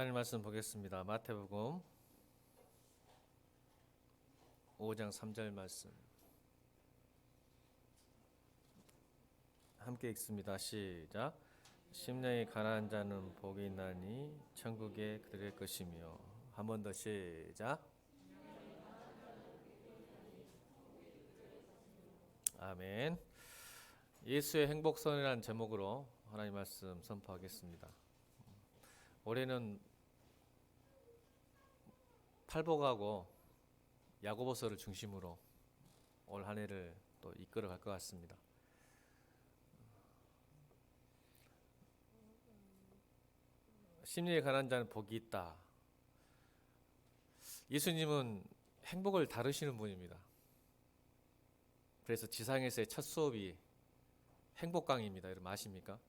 하나님 말씀 보겠습니다. 마태복음 5장 3절 말씀 함께 읽습니다. 시작. 심령이 가난한 자는 복이 있나니 천국에 그들의 것이며. 한 번 더 시작. 아멘. 예수의 행복선이라는 제목으로 하나님 말씀 선포하겠습니다. 올해는 팔복하고 야고보서를 중심으로 올 한 해를 또 이끌어갈 것 같습니다. 심리에 가난한 자는 복이 있다. 예수님은 행복을 다루시는 분입니다. 그래서 지상에서의 첫 수업이 행복 강의입니다. 여러분 아십니까?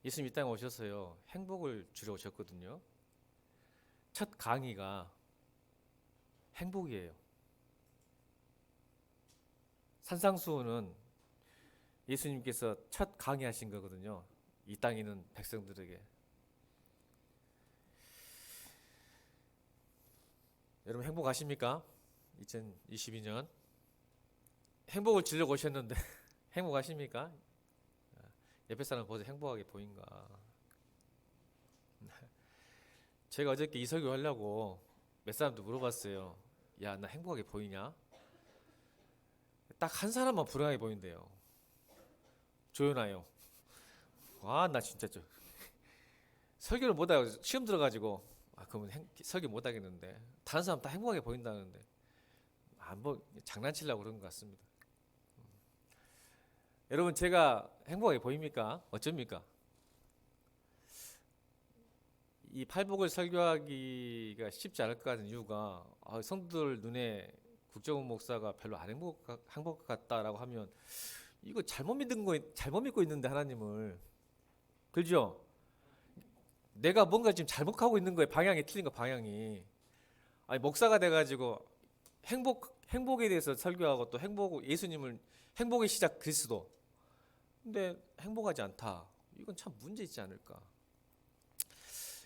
예수님 이 땅에 오셔서요 행복을 주러 오셨거든요. 첫 강의가 행복이에요. 산상수훈은 예수님께서 첫 강의하신 거거든요. 이 땅에 있는 백성들에게. 여러분 행복하십니까? 2022년 행복을 주려고 오셨는데 행복하십니까? 옆에 사람 보세요. 행복하게 보인가? 제가 어저께 이 설교 하려고 몇 사람도 물어봤어요. 야, 나 행복하게 보이냐? 딱 한 사람만 불안하게 보인대요. 조연아요. 와, 나 진짜 설교를 못하고 시험 들어가지고 그러면 설교 못하겠는데 다른 사람 다 행복하게 보인다는데 뭐 장난치려고 그런 것 같습니다. 여러분 제가 행복하게 보입니까? 어쩝니까? 이 팔복을 설교하기가 쉽지 않을 것 같은 이유가 성도들 눈에 국정원 목사가 별로 안 행복 같다라고 하면 이거 잘못 믿고 있는데 하나님을. 그죠? 내가 뭔가 지금 잘못하고 있는 거예요. 방향이 틀린 거 방향이. 아니 목사가 돼가지고 행복에 대해서 설교하고 또 예수님을 행복의 시작 그리스도. 근데 행복하지 않다. 이건 참 문제 있지 않을까?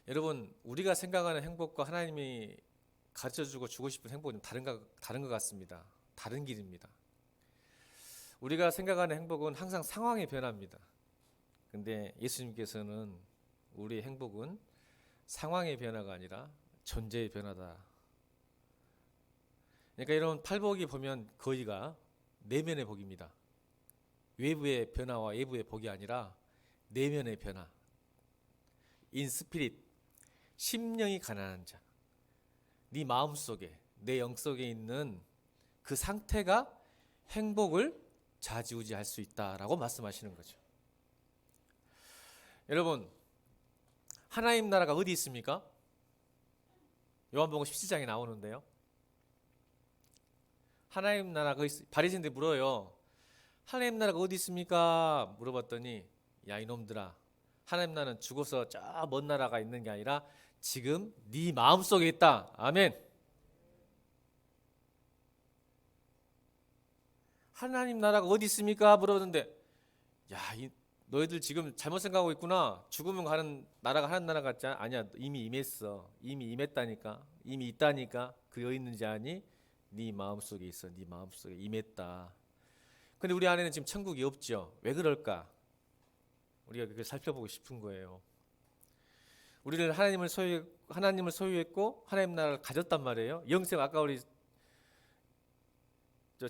여러분 우리가 생각하는 행복과 하나님이 가르쳐주고 주고 싶은 행복은 다른 것 같습니다. 다른 길입니다. 우리가 생각하는 행복은 항상 상황의 변화입니다. 근데 예수님께서는 우리의 행복은 상황의 변화가 아니라 존재의 변화다. 그러니까 이런 팔복이 보면 거의가 내면의 복입니다. 외부의 변화와 외부의 복이 아니라 내면의 변화. 인 스피릿, 심령이 가난한 자. 네 마음속에, 내 영속에 있는 그 상태가 행복을 좌지우지할 수 있다라고 말씀하시는 거죠. 여러분, 하나님 나라가 어디 있습니까? 요한복음 17장에 나오는데요. 하나님 나라가 바리새인들이 물어요. 하나님 나라가 어디 있습니까? 물어봤더니 야 이놈들아, 하나님 나라는 죽어서 저 먼 나라가 있는 게 아니라 지금 네 마음속에 있다. 아멘. 하나님 나라가 어디 있습니까? 물어봤는데 야 너희들 지금 잘못 생각하고 있구나. 죽으면 가는 나라가 하나님 나라 같지 않아? 아니야. 이미 임했어. 이미 임했다니까. 이미 있다니까. 그 어디 있는지 아니? 네 마음속에 있어. 네 마음속에 임했다. 근데 우리 안에는 지금 천국이 없죠. 왜 그럴까? 우리가 그걸 살펴보고 싶은 거예요. 우리는 하나님을 소유했고 하나님 나라를 가졌단 말이에요. 영생 아까 우리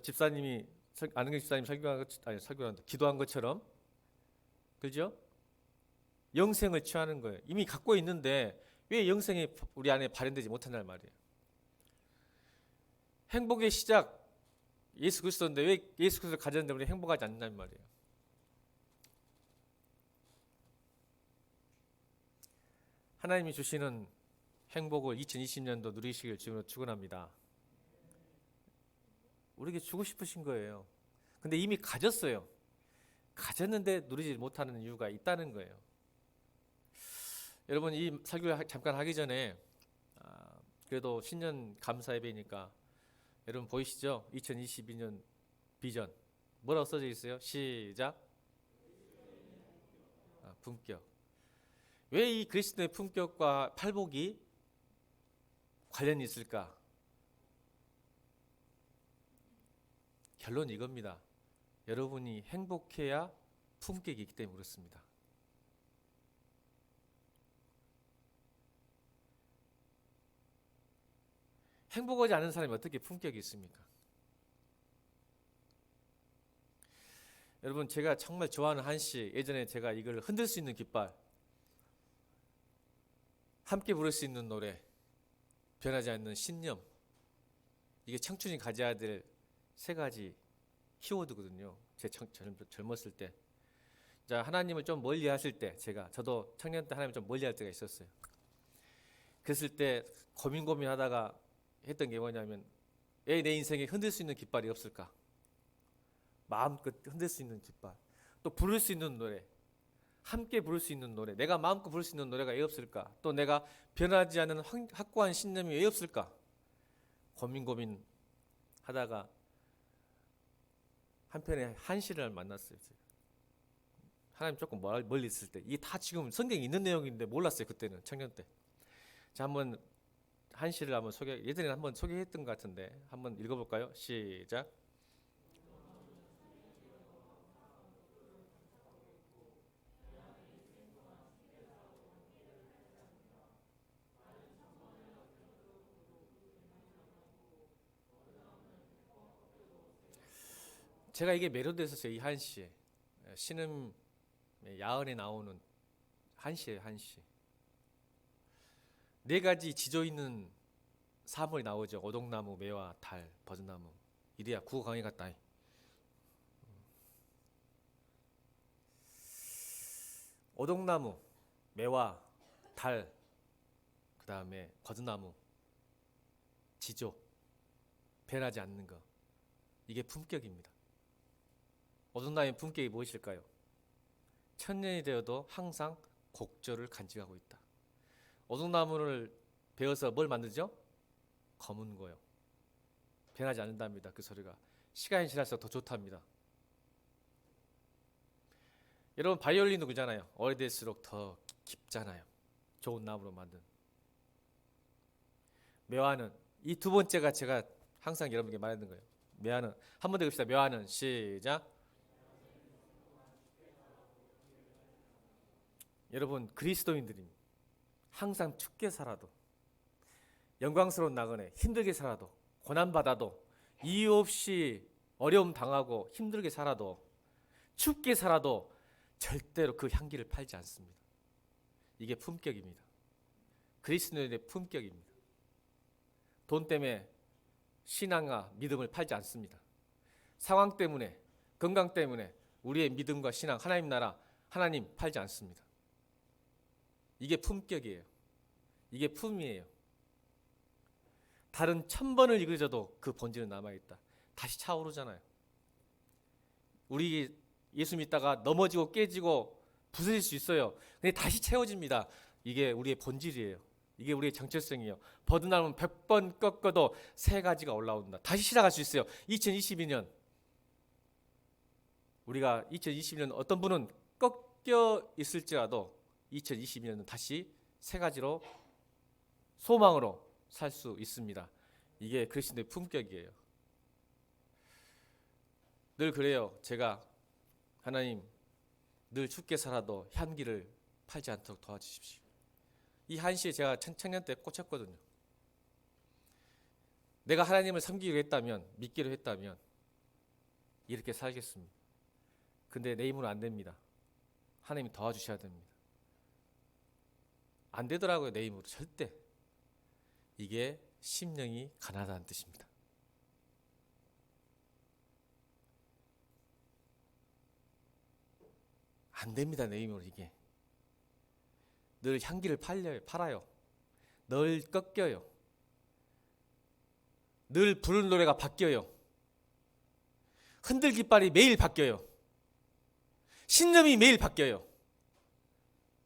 집사님이 안은경 집사님 기도한 것처럼, 그죠? 영생을 취하는 거예요. 이미 갖고 있는데 왜 영생이 우리 안에 발현되지 못한단 말이에요. 행복의 시작 예수 그리스도인데 왜 예수 그리스도를 가졌는데 우리 행복하지 않는단 말이에요. 하나님이 주시는 행복을 2020년도 누리시길 주님으로 축원합니다. 우리에게 주고 싶으신 거예요. 근데 이미 가졌어요. 가졌는데 누리지 못하는 이유가 있다는 거예요. 여러분 이 설교 잠깐 하기 전에 그래도 신년 감사 예배니까 여러분 보이시죠? 2022년 비전 뭐라고 써져 있어요? 시작. 품격. 왜 이 그리스도의 품격과 팔복이 관련이 있을까? 결론은 이겁니다. 여러분이 행복해야 품격이 있기 때문에 그렇습니다. 행복하지 않은 사람이 어떻게 품격이 있습니까? 여러분, 제가 정말 좋아하는 한시, 예전에 제가 이걸 흔들 수 있는 깃발, 함께 부를 수 있는 노래, 변하지 않는 신념, 이게 청춘이 가져야 될 세 가지 키워드거든요. 제 젊었을 때. 자, 하나님을 좀 멀리 하실 때, 저도 청년 때 하나님을 좀 멀리 할 때가 있었어요. 그랬을 때 고민하다가 했던 게 뭐냐면, 왜 내 인생에 흔들 수 있는 깃발이 없을까? 마음껏 흔들 수 있는 깃발, 또 부를 수 있는 노래, 함께 부를 수 있는 노래, 내가 마음껏 부를 수 있는 노래가 왜 없을까? 또 내가 변하지 않는 확고한 신념이 왜 없을까? 고민하다가 한편에 한시를 만났어요. 하나님 조금 멀리 있을 때, 이게 다 지금 성경에 있는 내용인데 몰랐어요. 그때는 청년 때. 자, 한번 한시를 한번 예전에 한번 소개했던 것 같은데 한번 읽어볼까요? 시작. 제가 이게 매료됐었어요. 이 한시에. 신음 야언에 나오는 한시예요. 한시. 네 가지 지조 있는 사물이 나오죠. 오동나무, 매화, 달, 버드나무. 이래야 국어 강의 같다. 오동나무, 매화, 달, 그 다음에 버드나무, 지조, 변하지 않는 것. 이게 품격입니다. 오동나무의 품격이 무엇일까요? 천년이 되어도 항상 곡절을 간직하고 있다. 오동나무를 베어서 뭘 만들죠? 검은 거요. 변하지 않는답니다. 그 소리가. 시간이 지날수록 더 좋답니다. 여러분, 바이올린도 그잖아요. 오래될수록 더 깊잖아요. 좋은 나무로 만든. 매화는 이 두 번째가 제가 항상 여러분에게 말하는 거예요. 매화는 한 번 더 읽읍시다. 매화는 시작. 여러분, 그리스도인들이 항상 춥게 살아도, 영광스러운 나그네 힘들게 살아도, 고난받아도, 이유 없이 어려움 당하고 힘들게 살아도, 춥게 살아도 절대로 그 향기를 팔지 않습니다. 이게 품격입니다. 그리스도인의 품격입니다. 돈 때문에 신앙과 믿음을 팔지 않습니다. 상황 때문에, 건강 때문에 우리의 믿음과 신앙, 하나님 나라, 하나님 팔지 않습니다. 이게 품격이에요. 이게 품이에요. 다른 1000번을 읽어줘도 그 본질은 남아있다. 다시 차오르잖아요. 우리 예수 믿다가 넘어지고 깨지고 부서질 수 있어요. 근데 다시 채워집니다. 이게 우리의 본질이에요. 이게 우리의 정체성이에요. 버드나무는 100번 꺾어도 새 가지가 올라온다. 다시 시작할 수 있어요. 2022년 우리가 2022년 어떤 분은 꺾여 있을지라도 2022년은 다시 새 가지로 소망으로 살 수 있습니다. 이게 그리스도의 품격이에요. 늘 그래요. 제가 하나님 늘 춥게 살아도 향기를 팔지 않도록 도와주십시오. 이 한시에 제가 청년 때 꽂혔거든요. 내가 하나님을 섬기기로 했다면, 믿기로 했다면 이렇게 살겠습니다. 근데 내 힘으로 안 됩니다. 하나님이 도와주셔야 됩니다. 안 되더라고요. 내 힘으로 절대. 이게 심령이 가난하다는 뜻입니다. 안 됩니다. 내 힘으로 이게. 늘 향기를 팔아요. 늘 꺾여요. 늘 부르는 노래가 바뀌어요. 흔들 깃발이 매일 바뀌어요. 신념이 매일 바뀌어요.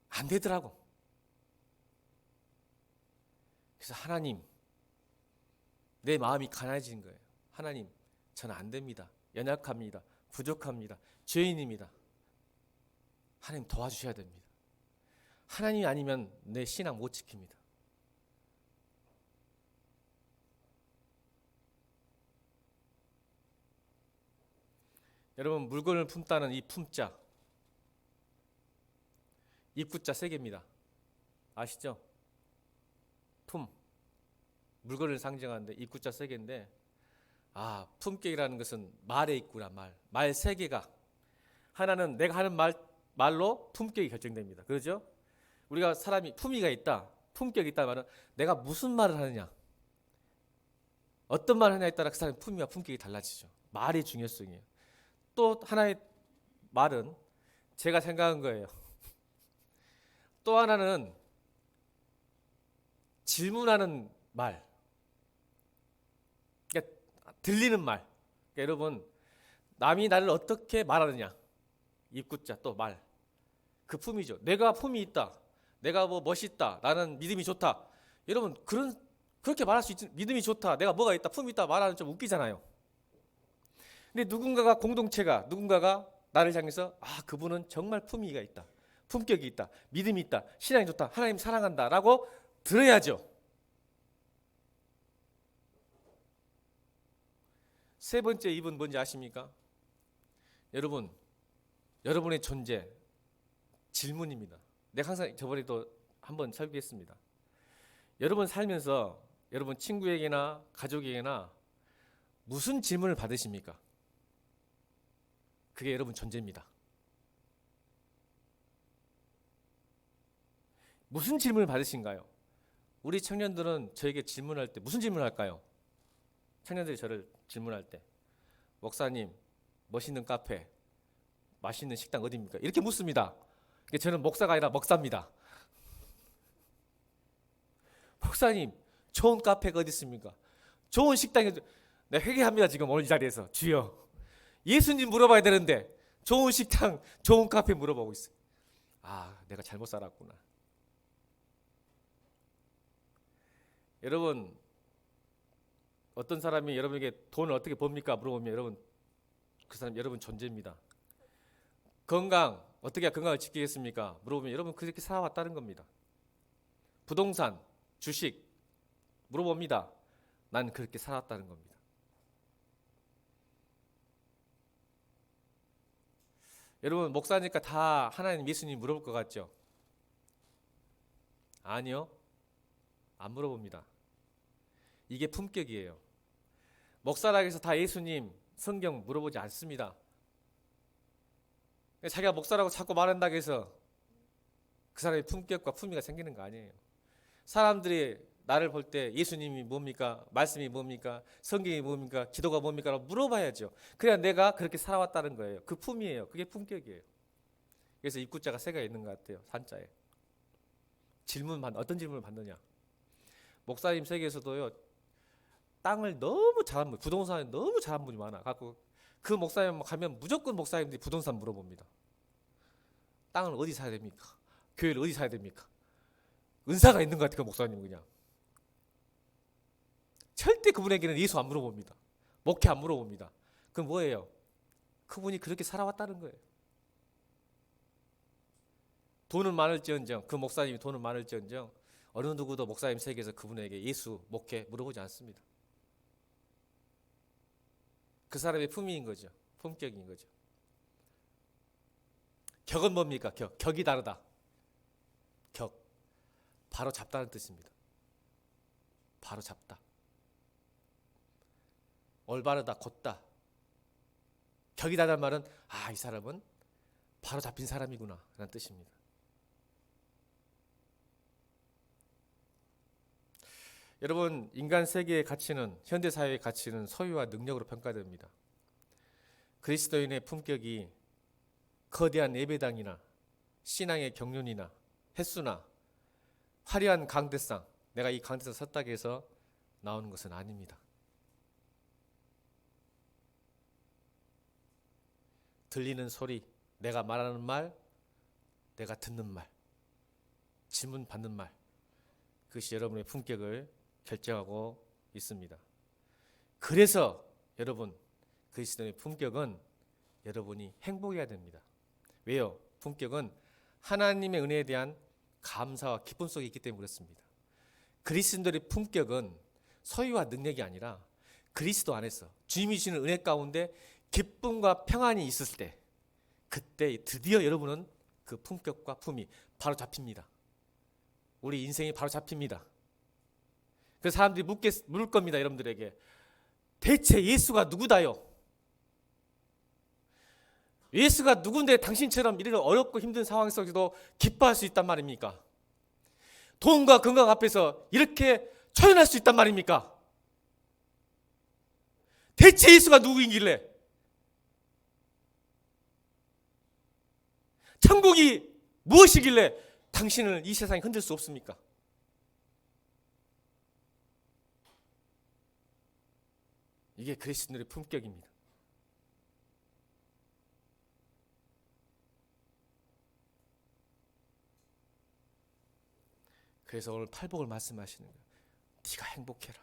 안 되더라고. 그래서 하나님, 내 마음이 가난해지는 거예요. 하나님, 저는 안 됩니다. 연약합니다. 부족합니다. 죄인입니다. 하나님 도와주셔야 됩니다. 하나님이 아니면 내 신앙 못 지킵니다. 여러분, 물건을 품다는 이 품자, 입구자 세 개입니다. 아시죠? 품, 물건을 상징하는데 입구자 세 개인데, 품격이라는 것은 말에 있구나. 말 세 개가, 하나는 내가 하는 말로 품격이 결정됩니다. 그렇죠? 우리가 사람이 품위가 있다, 품격이 있다 말은 내가 무슨 말을 하느냐, 어떤 말을 하느냐에 따라 그 사람의 품위와 품격이 달라지죠. 말의 중요성이에요. 또 하나의 말은 제가 생각한 거예요. 또 하나는 질문하는 말, 그러니까 들리는 말. 그러니까 여러분, 남이 나를 어떻게 말하느냐, 입구자 또 말, 그 품이죠. 내가 품이 있다, 내가 뭐 멋있다, 나는 믿음이 좋다. 여러분, 그렇게 말할 수 있지. 믿음이 좋다, 내가 뭐가 있다, 품이 있다 말하는 좀 웃기잖아요. 근데 누군가가 나를 향해서 그분은 정말 품위가 있다, 품격이 있다, 믿음이 있다, 신앙이 좋다, 하나님 사랑한다 라고 들어야죠. 세 번째 입은 뭔지 아십니까? 여러분, 여러분의 존재, 질문입니다. 내가 항상 저번에도 한번 설교했습니다. 여러분 살면서 여러분 친구에게나 가족에게나 무슨 질문을 받으십니까? 그게 여러분 존재입니다. 무슨 질문을 받으신가요? 우리 청년들은 저에게 질문할 때 무슨 질문을 할까요? 청년들이 저를 질문할 때, 목사님, 멋있는 카페, 맛있는 식당 어디입니까? 이렇게 묻습니다. 저는 목사가 아니라 먹사입니다. 목사님, 좋은 카페가 어디 있습니까? 좋은 식당이 내가 회개합니다. 지금 오늘 이 자리에서. 주여, 예수님 물어봐야 되는데 좋은 식당, 좋은 카페 물어보고 있어요. 내가 잘못 살았구나. 여러분, 어떤 사람이 여러분에게 돈을 어떻게 법니까? 물어보면 여러분, 그 사람 여러분 존재입니다. 건강, 어떻게 해야 건강을 지키겠습니까? 물어보면 여러분 그렇게 살아왔다는 겁니다. 부동산, 주식 물어봅니다. 난 그렇게 살았다는 겁니다. 여러분, 목사니까 다 하나님, 예수님 물어볼 것 같죠? 아니요, 안 물어봅니다. 이게 품격이에요. 목사라고 해서 다 예수님, 성경 물어보지 않습니다. 자기가 목사라고 자꾸 말한다고 해서 그 사람의 품격과 품위가 생기는 거 아니에요. 사람들이 나를 볼 때 예수님이 뭡니까? 말씀이 뭡니까? 성경이 뭡니까? 기도가 뭡니까? 라고 물어봐야죠. 그래야 내가 그렇게 살아왔다는 거예요. 그 품이에요. 그게 품격이에요. 그래서 입구자가 세 개가 있는 것 같아요. 산자에. 어떤 질문을 받느냐. 목사님 세계에서도요, 땅을 너무 잘하는 분, 부동산에 너무 잘하는 분이 많아. 갖고 그 목사님 가면 무조건 목사님들이 부동산 물어봅니다. 땅을 어디 사야 됩니까? 교회를 어디 사야 됩니까? 은사가 있는 것 같아요. 그 목사님은 그냥. 절대 그분에게는 예수 안 물어봅니다. 목회 안 물어봅니다. 그럼 뭐예요? 그분이 그렇게 살아왔다는 거예요. 돈은 많을지언정, 그 목사님이 돈은 많을지언정 어느 누구도 목사님 세계에서 그분에게 예수, 목회 물어보지 않습니다. 그 사람의 품위인 거죠. 품격인 거죠. 격은 뭡니까? 격이 다르다. 격, 바로 잡다는 뜻입니다. 바로 잡다. 올바르다, 곧다. 격이 다르다는 말은 이 사람은 바로 잡힌 사람이구나 라는 뜻입니다. 여러분, 인간 세계의 가치는, 현대 사회의 가치는 소유와 능력으로 평가됩니다. 그리스도인의 품격이 거대한 예배당이나 신앙의 경륜이나 횟수나 화려한 강대상, 내가 이 강대상 섰다고 해서 나오는 것은 아닙니다. 들리는 소리, 내가 말하는 말, 내가 듣는 말, 질문 받는 말, 그것이 여러분의 품격을 결정하고 있습니다. 그래서 여러분, 그리스도의 품격은 여러분이 행복해야 됩니다. 왜요? 품격은 하나님의 은혜에 대한 감사와 기쁨 속에 있기 때문에 그렇습니다. 그리스도인들의 품격은 소유와 능력이 아니라 그리스도 안에서 주님이 주시는 은혜 가운데 기쁨과 평안이 있었을 때, 그때 드디어 여러분은 그 품격과 품이 바로 잡힙니다. 우리 인생이 바로 잡힙니다. 그 사람들이 물을 겁니다. 여러분들에게 대체 예수가 누구다요? 예수가 누군데 당신처럼 이런 어렵고 힘든 상황 속에서도 기뻐할 수 있단 말입니까? 돈과 건강 앞에서 이렇게 초연할 수 있단 말입니까? 대체 예수가 누구이길래? 천국이 무엇이길래 당신을 이 세상에 흔들 수 없습니까? 이게 그리스도인의 품격입니다. 그래서 오늘 팔복을 말씀하시는 거예요. 네가 행복해라.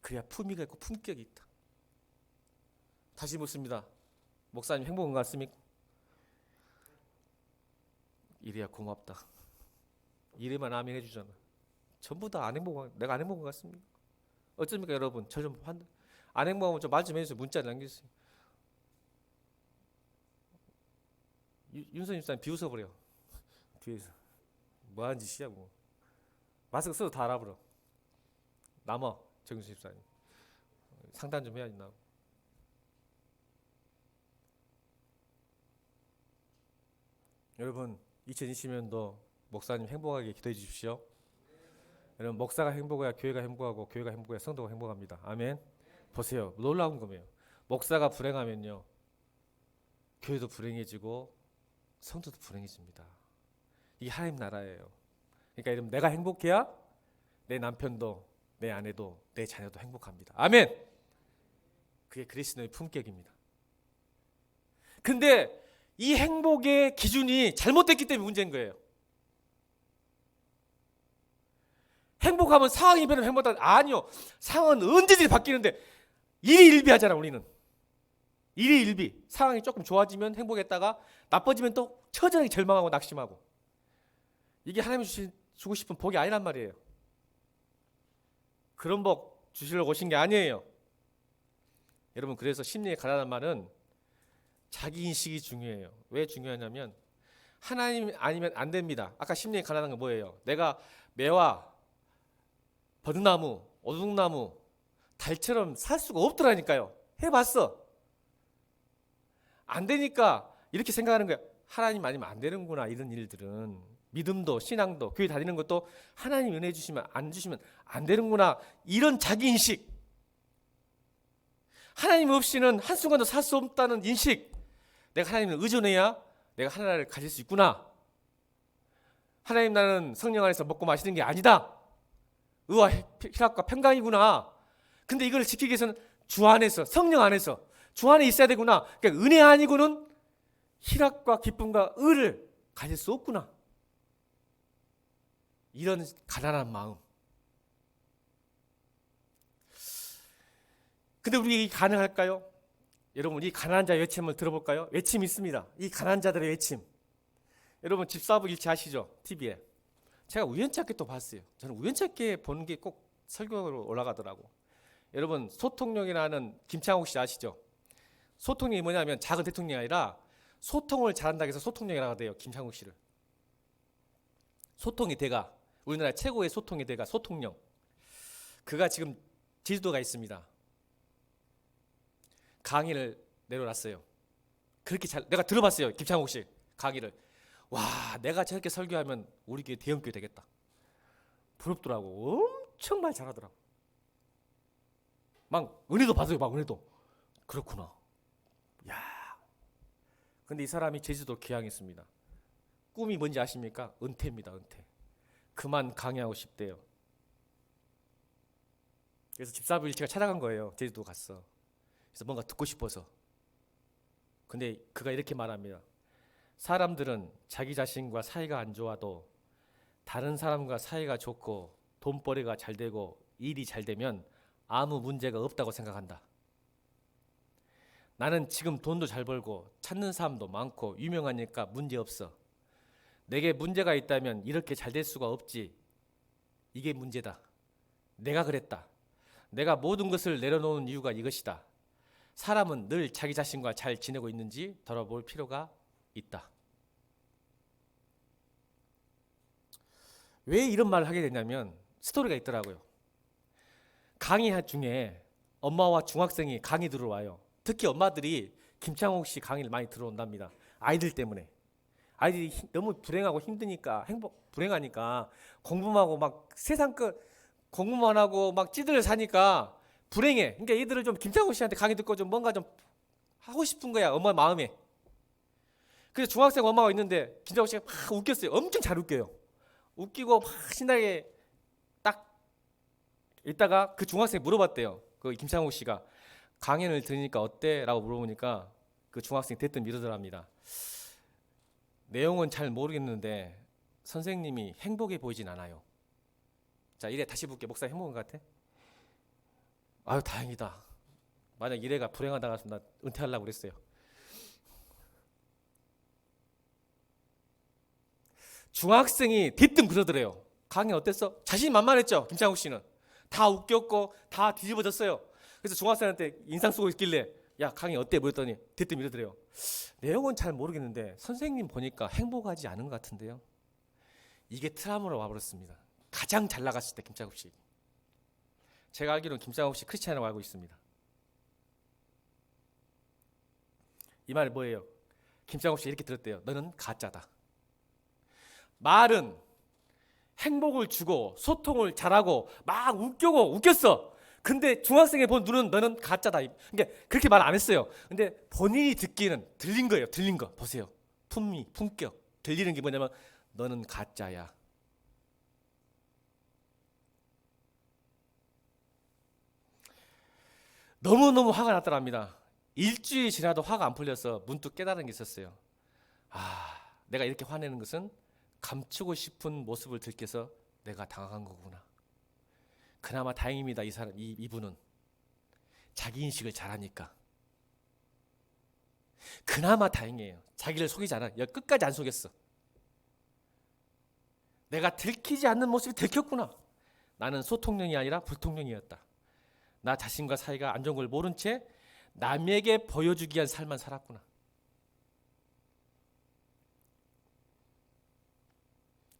그래야 품위가 있고 품격이 있다. 다시 묻습니다. 목사님 행복한 것 같습니까? 이래야 고맙다. 이래만 아멘 해주잖아. 전부 다 안 행복한, 내가 안 행복한 것 같습니까? 어쩝니까 여러분? 저 좀 안 행복하면 좀 말 좀 해주세요. 문자 남겨주세요. 윤선님 사님 비웃어버려. 뒤에서 뭐하는 짓이야 뭐. 마스크 써도 다 알아버려. 남어 정순 집사님 상담 좀 해야지. 나 여러분 2020년도 목사님 행복하게 기도해 주십시오. 여러분 목사가 행복해야 교회가 행복하고 교회가 행복해야 성도가 행복합니다. 아멘. 보세요, 놀라운 거예요. 목사가 불행하면요 교회도 불행해지고 성도도 불행해집니다. 이게 하나님 나라예요. 그러니까 여러분 내가 행복해야 내 남편도 내 아내도 내 자녀도 행복합니다. 아멘. 그게 그리스도의 품격입니다. 근데 이 행복의 기준이 잘못됐기 때문에 문제인 거예요. 행복하면 상황이 변하면 행복하다. 아니요. 상황은 언제든지 바뀌는데 일희일비하잖아 우리는. 일희일비. 상황이 조금 좋아지면 행복했다가 나빠지면 또 처절하게 절망하고 낙심하고. 이게 하나님이 주고 싶은 복이 아니란 말이에요. 그런 복 주시려고 오신 게 아니에요. 여러분 그래서 심리에 가라는 말은 자기 인식이 중요해요. 왜 중요하냐면 하나님 아니면 안 됩니다. 아까 심리에 가라는 건 뭐예요? 내가 매화, 버드나무, 오동나무, 달처럼 살 수가 없더라니까요. 해봤어. 안 되니까 이렇게 생각하는 거야. 하나님 아니면 안 되는구나. 이런 일들은 믿음도 신앙도 교회 다니는 것도 하나님 은혜 주시면 안 되는구나. 이런 자기인식. 하나님 없이는 한순간도 살 수 없다는 인식. 내가 하나님을 의존해야 내가 하나님을 가질 수 있구나. 하나님 나는 성령 안에서 먹고 마시는 게 아니다. 의와 희락과 평강이구나. 근데 이걸 지키기 위해서는 주 안에서 성령 안에서 주 안에 있어야 되구나. 그러니까 은혜 아니고는 희락과 기쁨과 의를 가질 수 없구나. 이런 가난한 마음. 근데 우리 이게 가능할까요? 여러분 이 가난한 자의 외침을 들어볼까요? 외침이 있습니다. 이 가난한 자들의 외침. 여러분 집사부 일치 아시죠? TV에. 제가 우연찮게 또 봤어요. 저는 우연찮게 보는 게 꼭 설교로 올라가더라고. 여러분 소통력이라는 김창욱 씨 아시죠? 소통력이 뭐냐면 작은 대통령이 아니라 소통을 잘한다고 해서 소통력이라고 하대요. 김창욱 씨를. 소통의 대가. 우리나라 최고의 소통의 대가 소통령. 그가 지금 제주도가 있습니다. 강의를 내려놨어요. 그렇게 내가 들어봤어요. 김창욱 씨 강의를. 와, 내가 저렇게 설교하면 우리 교회 대형교회 되겠다. 부럽더라고. 엄청 말 잘하더라고. 막 은혜도 받아요. 막 은혜도. 그렇구나. 야. 근데 이 사람이 제주도 귀향했습니다. 꿈이 뭔지 아십니까? 은퇴입니다. 은퇴. 그만 강의하고 싶대요. 그래서 집사부 일체가 찾아간 거예요. 제주도 갔어. 그래서 뭔가 듣고 싶어서. 근데 그가 이렇게 말합니다. 사람들은 자기 자신과 사이가 안 좋아도 다른 사람과 사이가 좋고 돈벌이가 잘 되고 일이 잘 되면 아무 문제가 없다고 생각한다. 나는 지금 돈도 잘 벌고 찾는 사람도 많고 유명하니까 문제 없어. 내게 문제가 있다면 이렇게 잘 될 수가 없지. 이게 문제다. 내가 그랬다. 내가 모든 것을 내려놓은 이유가 이것이다. 사람은 늘 자기 자신과 잘 지내고 있는지 돌아볼 필요가 있다. 왜 이런 말을 하게 됐냐면 스토리가 있더라고요. 강의 중에 엄마와 중학생이 강의 들어와요. 특히 엄마들이 김창옥 씨 강의를 많이 들어온답니다. 아이들 때문에. 아이들이 너무 불행하고 힘드니까 불행하니까 공부만 하고 막 세상 끝 공부만 하고 막 찌들 사니까 불행해. 그러니까 얘들을 좀 김창옥 씨한테 강의 듣고 좀 뭔가 좀 하고 싶은 거야. 엄마 마음에. 그래서 중학생 엄마가 있는데 김창옥 씨가 막 웃겼어요. 엄청 잘 웃겨요. 웃기고 막 신나게 딱 있다가 그 중학생이 물어봤대요. 그 김창옥 씨가 강연을 들으니까 어때? 라고 물어보니까 그 중학생이 대뜸 이러더랍니다. 내용은 잘 모르겠는데 선생님이 행복해 보이진 않아요. 자, 이래 다시 볼게. 목사 행복한 것 같아? 아유, 다행이다. 만약 이래가 불행하다가 나 은퇴하려고 그랬어요. 중학생이 대뜸 그러더래요. 강연 어땠어? 자신만만했죠. 김창욱 씨는 다 웃겼고 다 뒤집어졌어요. 그래서 중학생한테 인상 쓰고 있길래 야, 강의 어때? 물었더니 대뜸 이러더래요. 내용은 잘 모르겠는데 선생님 보니까 행복하지 않은 것 같은데요. 이게 트라우마로 와버렸습니다. 가장 잘 나갔을 때 김창욱 씨. 제가 알기로는 김창욱 씨 크리스찬이라고 알고 있습니다. 이 말이 뭐예요? 김창욱 씨 이렇게 들었대요. 너는 가짜다. 말은 행복을 주고 소통을 잘하고 막 웃겼어. 근데 중학생이 본 눈은 너는 가짜다. 그러니까 그렇게 말 안 했어요. 근데 본인이 듣기는 들린 거예요. 들린 거. 보세요. 품위, 품격. 들리는 게 뭐냐면 너는 가짜야. 너무너무 화가 났더랍니다. 일주일이 지나도 화가 안 풀려서 문득 깨달은 게 있었어요. 아, 내가 이렇게 화내는 것은 감추고 싶은 모습을 들켜서 내가 당한 거구나. 그나마 다행입니다. 이분은 자기 인식을 잘하니까. 그나마 다행이에요. 자기를 속이지 않아. 끝까지 안 속였어. 내가 들키지 않는 모습이 들켰구나. 나는 소통령이 아니라 불통령이었다. 나 자신과 사이가 안 좋은 걸 모른 채 남에게 보여주기 위한 삶만 살았구나.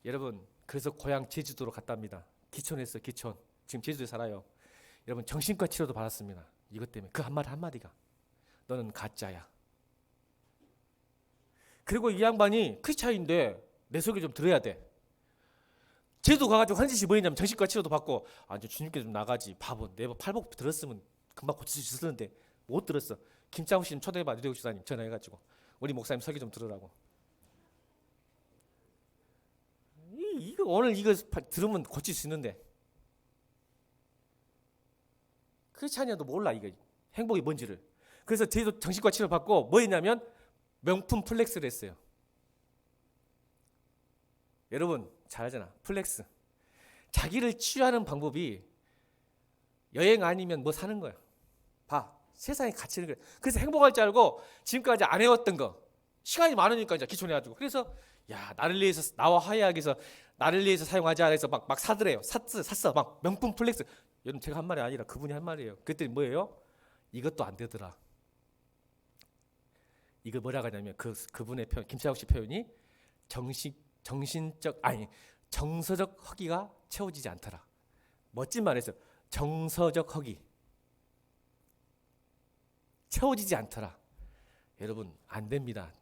여러분, 그래서 고향 제주도로 갔답니다. 기촌에서 기촌. 지금 제주도에 살아요. 여러분, 정신과 치료도 받았습니다. 이것 때문에 그 한마디가 너는 가짜야. 그리고 이 양반이 크리스찬인데 내 소개 좀 들어야 돼. 제주도 가가지고 한 짓이 뭐였냐면 정신과 치료도 받고 이제 주님께 좀 나가지. 바보. 내 팔복 들었으면 금방 고칠 수 있었는데 못 들었어. 김창욱 씨는 초대해봐. 유대국 지사님 전화해가지고 우리 목사님 설교 좀 들으라고. 오늘 이거 들으면 고칠 수 있는데 크리스찬이어도 몰라 이거 행복이 뭔지를. 그래서 제주도 정신과 치료 받고 뭐 했냐면 명품 플렉스를 했어요. 여러분 잘 알잖아. 플렉스. 자기를 치유하는 방법이 여행 아니면 뭐 사는 거야. 봐. 세상에 갇히는 거야. 그래서 행복할 줄 알고 지금까지 안 해왔던 거 시간이 많으니까 이제 기촌해가지고 그래서 야, 나를 위해서 나와 화해하기 위해서 나를 위해서 사용하자 해서 막 사더래요. 샀어. 막 명품 플렉스. 여러분 제가 한 말이 아니라 그분이 한 말이에요. 그랬더니 뭐예요? 이것도 안 되더라. 이거 뭐라고 하냐면 그분의 표현, 김창욱 씨 표현이 정서적 허기가 채워지지 않더라. 멋진 말이었어요. 정서적 허기 채워지지 않더라. 여러분 안 됩니다.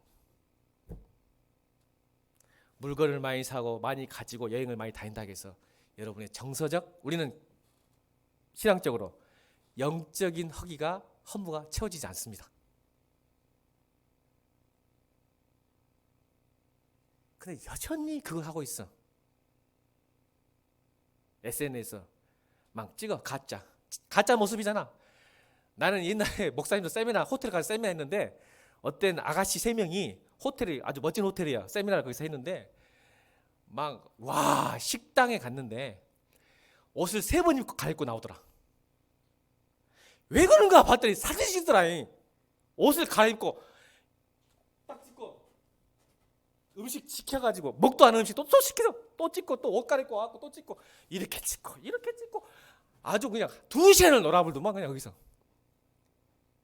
물건을 많이 사고 많이 가지고 여행을 많이 다닌다고 해서 여러분의 정서적, 우리는 신앙적으로 영적인 허무가 채워지지 않습니다. 근데 여전히 그걸 하고 있어. SNS에서 막 찍어. 가짜 모습이잖아. 나는 옛날에 목사님도 호텔 가서 세미나 했는데 어떤 아가씨 3명이 호텔이 아주 멋진 호텔이야. 세미나를 거기서 했는데 식당에 갔는데 옷을 3번 입고 갈아입고 나오더라. 왜 그런가 봤더니 사진 찍더라. 옷을 갈아입고 딱 찍고 음식 시켜가지고 먹도 않은 음식 또 시켜서 또 찍고 또 옷 갈아입고 와갖고 또 찍고 이렇게 찍고 아주 그냥 2시간을 놀아불더만 그냥 거기서.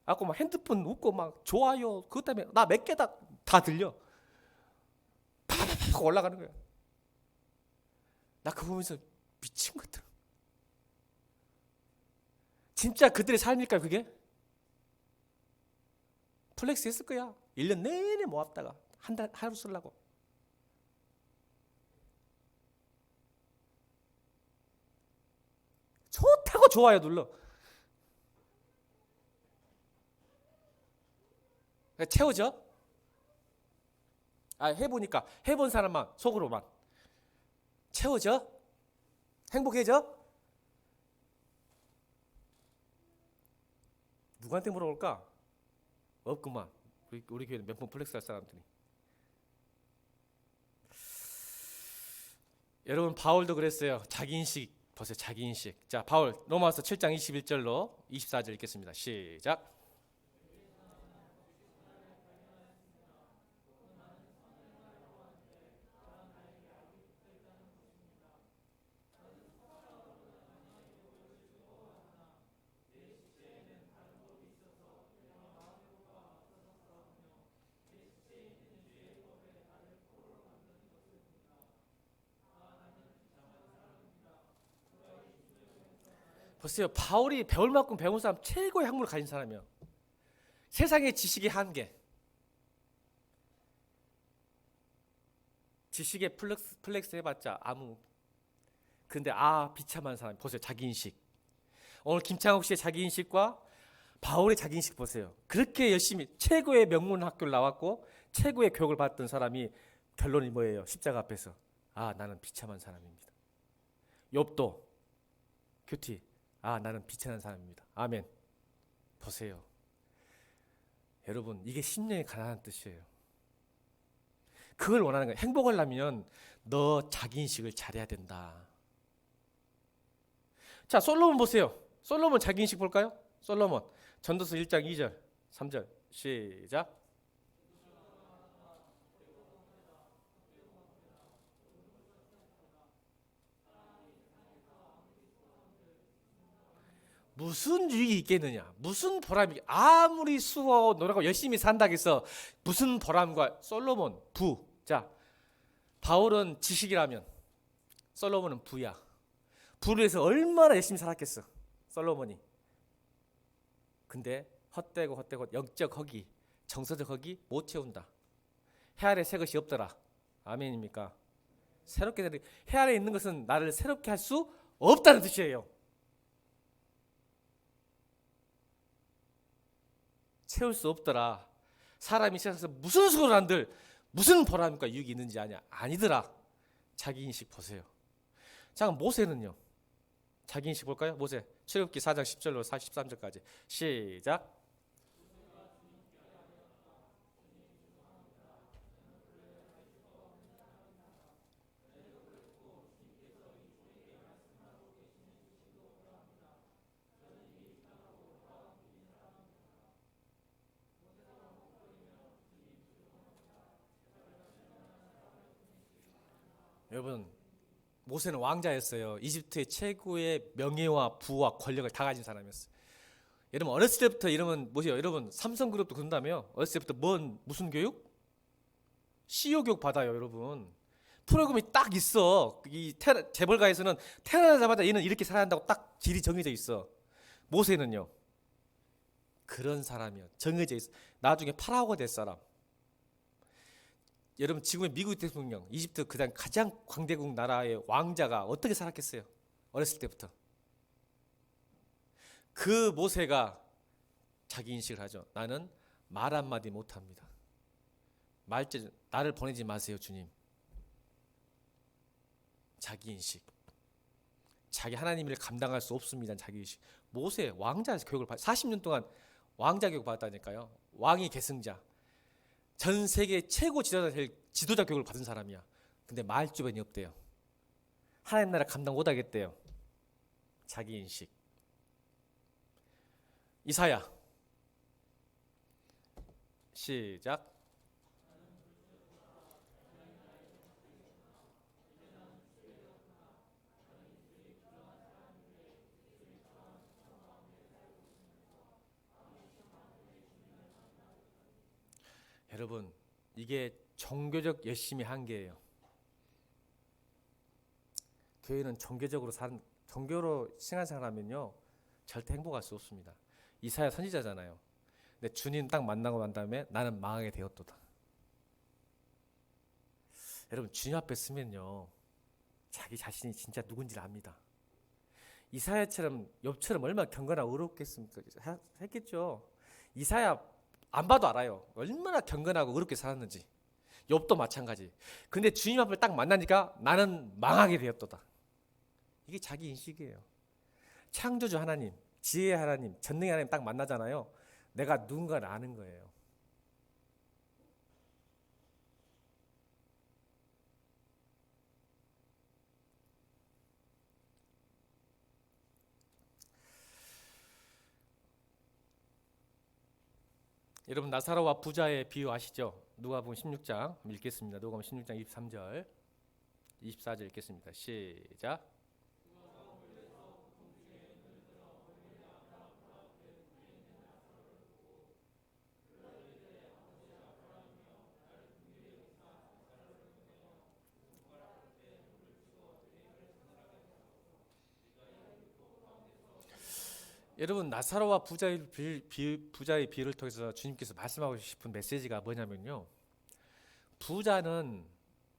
아까 막 핸드폰 웃고 막 좋아요 그것 때문에 나 몇 개다 다 들려. 팍팍팍 올라가는 거야. 나 그거 보면서 미친 것들. 진짜 그들의 삶일까 그게? 플렉스 했을 거야. 1년 내내 모았다가 한 달 하루 쓰려고. 좋다고 좋아요 눌러. 채워져? 해보니까 해본 사람만 속으로만 채워져? 행복해져? 누구한테 물어볼까? 없구만. 우리 교회는 몇 번 플렉스 할 사람들이. 여러분 바울도 그랬어요. 자기인식 보세요. 자기인식. 자 바울 로마서 7장 21절로 24절 읽겠습니다. 시작. 보세요. 바울이 배울 만큼 배운 사람 최고의 학문을 가진 사람이에요. 세상의 지식의 한계. 지식의 플렉스 해봤자 아무. 근데 비참한 사람. 보세요. 자기인식. 오늘 김창욱 씨의 자기인식과 바울의 자기인식 보세요. 그렇게 열심히 최고의 명문 학교를 나왔고 최고의 교육을 받던 사람이 결론이 뭐예요? 십자가 앞에서 나는 비참한 사람입니다. 욥도 큐티 나는 비천한 사람입니다. 아멘. 보세요. 여러분 이게 심령의 가난한 뜻이에요. 그걸 원하는 거예요. 행복하려면 너 자기인식을 잘해야 된다. 자 솔로몬 보세요. 솔로몬 자기인식 볼까요? 솔로몬 전도서 1장 2절 3절 시작. 무슨 유익이 있겠느냐? 무슨 보람이? 아무리 수고 노력하고 열심히 산다고 해서 무슨 보람과? 솔로몬 부. 자, 바울은 지식이라면 솔로몬은 부야. 부를 위해서 얼마나 열심히 살았겠어 솔로몬이. 근데 헛되고 영적 허기, 정서적 허기 못 채운다. 해 아래 새 것이 없더라. 아멘입니까? 새롭게 해 아래 있는 것은 나를 새롭게 할 수 없다는 뜻이에요. 채울 수 없더라. 사람이 세상에서 무슨 수고를 한들 무슨 보람과 유익이 있는지 아냐? 아니더라. 자기인식 보세요. 자, 모세는요. 자기인식 볼까요? 모세 출애굽기 4장 10절로 43절까지 시작. 여러분 모세는 왕자였어요. 이집트의 최고의 명예와 부와 권력을 다 가진 사람이었어요. 여러분 어렸을 때부터 이러면 뭐예요? 여러분 삼성그룹도 그런다며요. 어렸을 때부터 무슨 교육? CEO 교육 받아요, 여러분. 프로그램이 딱 있어. 이 재벌가에서는 태어나자마자 얘는 이렇게 살아야 한다고 딱 길이 정해져 있어. 모세는요. 그런 사람이요. 정해져 있어. 나중에 파라오가 될 사람. 여러분 지금의 미국 대통령, 이집트 그다음 가장 광대국 나라의 왕자가 어떻게 살았겠어요? 어렸을 때부터. 그 모세가 자기 인식을 하죠. 나는 말 한마디 못합니다. 나를 보내지 마세요, 주님. 자기 인식. 자기 하나님 일을 감당할 수 없습니다. 자기 인식. 모세 왕자에서 교육을 40년 동안 왕자 교육 받았다니까요. 왕이 계승자. 전 세계 최고 지도자 교육을 받은 사람이야. 근데 말 주변이 없대요. 하나님 나라 감당 못하겠대요. 자기 인식. 이사야 시작. 여러분, 이게 종교적 열심의 한계예요. 교회는 종교로 신앙생활하면요 절대 행복할 수 없습니다. 이사야 선지자잖아요. 근데 주님 딱 만나고 난 다음에 나는 망하게 되었도다. 여러분, 주님 앞에 서면요 자기 자신이 진짜 누군지를 압니다. 이사야처럼 욥처럼 얼마나 경건하고 의롭겠습니까? 했겠죠. 이사야 안 봐도 알아요. 얼마나 경건하고 의롭게 살았는지. 욥도 마찬가지. 근데 주님 앞을 딱 만나니까 나는 망하게 되었도다. 이게 자기 인식이에요. 창조주 하나님, 지혜의 하나님, 전능의 하나님 딱 만나잖아요. 내가 누군가를 아는 거예요. 여러분, 나사로와 부자의 비유 아시죠? 누가복음 16장 읽겠습니다. 누가복음 16장 23절 24절 읽겠습니다. 시작. 여러분, 나사로와 부자의 비유를 통해서 주님께서 말씀하고 싶은 메시지가 뭐냐면요, 부자는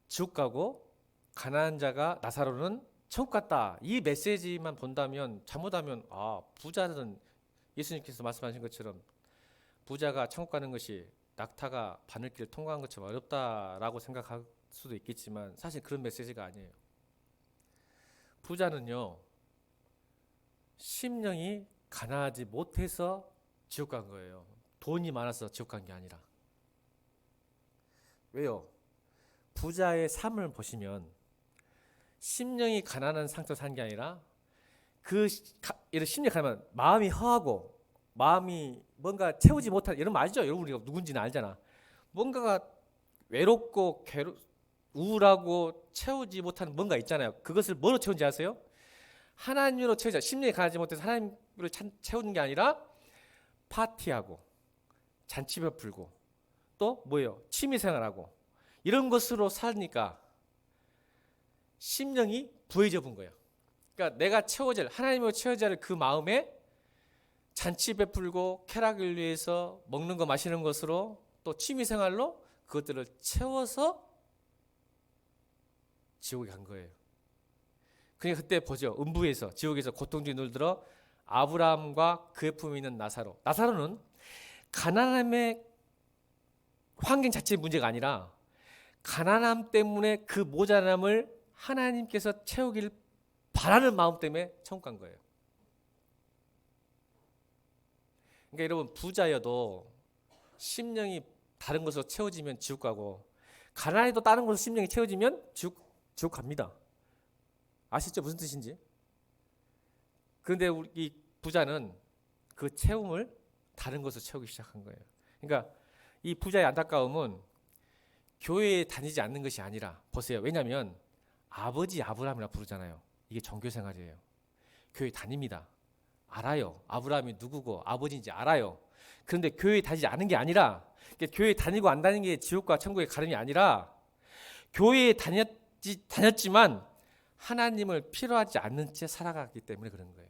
지옥 가고 가난한 자가, 나사로는 천국 갔다. 이 메시지만 본다면, 잘못하면 부자는 예수님께서 말씀하신 것처럼 부자가 천국 가는 것이 낙타가 바늘길을 통과한 것처럼 어렵다라고 생각할 수도 있겠지만 사실 그런 메시지가 아니에요. 부자는요 심령이 가난하지 못해서 지옥 간 거예요. 돈이 많아서 지옥 간 게 아니라. 왜요? 부자의 삶을 보시면 심령이 가난한 상태로 산 게 아니라 이런 심령이 가난하면 마음이 허하고 마음이 뭔가 채우지 못한, 이런 말 알죠? 여러분, 우리가 누군지는 알잖아. 뭔가가 외롭고 우울하고 채우지 못하는 뭔가 있잖아요. 그것을 뭐로 채운지 아세요? 하나님으로 채우자. 심령이 가난하지 못해서 하나님으로 채우는 게 아니라 파티하고 잔치 베풀고 또 뭐예요? 취미생활하고 이런 것으로 사니까 심령이 부해져 본 거예요. 그러니까 내가 하나님으로 채워져야 할 그 마음에 잔치 베풀고 쾌락을 위해서 먹는 거 마시는 것으로 또 취미생활로 그것들을 채워서 지옥에 간 거예요. 그러니까 그때 보죠. 음부에서, 지옥에서 고통 중에 눌들어 아브라함과 그의 품에 있는 나사로는 가난함의 환경 자체의 문제가 아니라 가난함 때문에 그 모자람을 하나님께서 채우길 바라는 마음 때문에 천국 간 거예요. 그러니까 여러분, 부자여도 심령이 다른 것으로 채워지면 지옥 가고, 가난해도 다른 것으로 심령이 채워지면 지옥 갑니다. 아시죠? 무슨 뜻인지? 그런데 이 부자는 그 채움을 다른 것으로 채우기 시작한 거예요. 그러니까 이 부자의 안타까움은 교회에 다니지 않는 것이 아니라, 보세요. 왜냐하면 아버지 아브라함이라 부르잖아요. 이게 종교 생활이에요. 교회 다닙니다. 알아요. 아브라함이 누구고 아버지인지 알아요. 그런데 교회에 다니지 않은 게 아니라, 그러니까 교회에 다니고 안 다니는 게 지옥과 천국의 가름이 아니라, 교회에 다녔지만 하나님을 필요하지 않는 채 살아갔기 때문에 그런 거예요.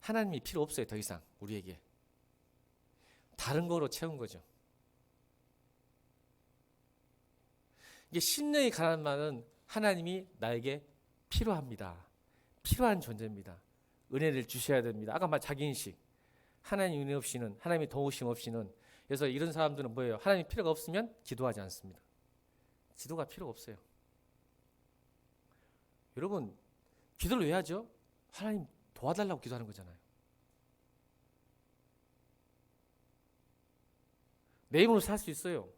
하나님이 필요 없어요. 더 이상 우리에게. 다른 거로 채운 거죠. 이게 심령이 가난한 말은 하나님이 나에게 필요합니다. 필요한 존재입니다. 은혜를 주셔야 됩니다. 아까 말 자기인식. 하나님 은혜 없이는, 하나님의 도우심 없이는. 그래서 이런 사람들은 뭐예요? 하나님 필요가 없으면 기도하지 않습니다. 기도가 필요가 없어요. 여러분, 기도를 왜 하죠? 하나님 도와달라고 기도하는 거잖아요. 내 힘으로 살 수 있어요.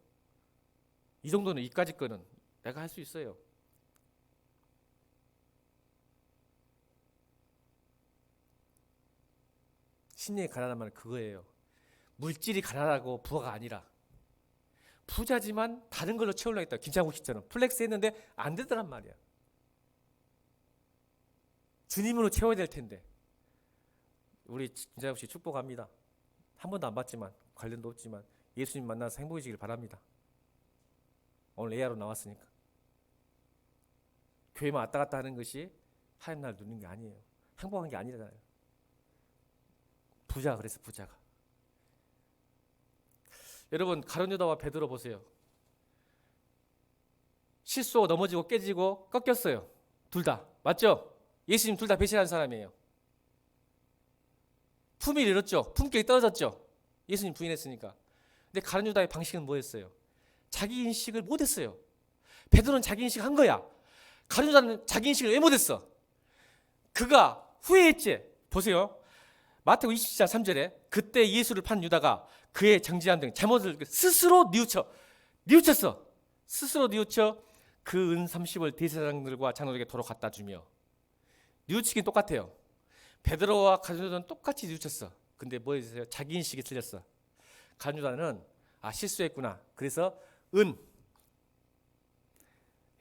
이 정도는, 이까지 거는 내가 할 수 있어요. 심령이 가난한 말은 그거예요. 물질이 가난하고 부가 아니라, 부자지만 다른 걸로 채우려고 했다. 김창국 씨처럼 플렉스 했는데 안 되더란 말이야. 주님으로 채워야 될 텐데. 우리 김창국 씨 축복합니다. 한 번도 안 봤지만, 관련도 없지만 예수님 만나서 행복해지길 바랍니다. 오늘 예하로 나왔으니까. 교회만 왔다 갔다 하는 것이 하나님 나라를 누리는 게 아니에요. 행복한 게 아니잖아요. 부자가 그래서 부자가. 여러분 가룟 유다와 베드로 보세요. 실수하고 넘어지고 깨지고 꺾였어요. 둘 다. 맞죠? 예수님 둘 다 배신한 사람이에요. 품위를 잃었죠. 품격이 떨어졌죠. 예수님 부인했으니까. 근데 가룟 유다의 방식은 뭐였어요? 자기 인식을 못했어요. 베드로는 자기 인식 한 거야. 가룟 유다는 자기 인식을 왜 못했어? 그가 후회했지. 보세요. 마태복음 20장 3절에 그때 예수를 판 유다가 그의 정죄함 등 잘못을 스스로 뉘우쳤어. 스스로 뉘우쳐 그 은 30을 대제사장들과 장로에게 도로 갖다 주며. 뉘우치긴 똑같아요. 베드로와 가룟 유다는 똑같이 뉘우쳤어. 근데 뭐 했어요? 자기 인식이 틀렸어. 가룟 유다는 실수했구나. 그래서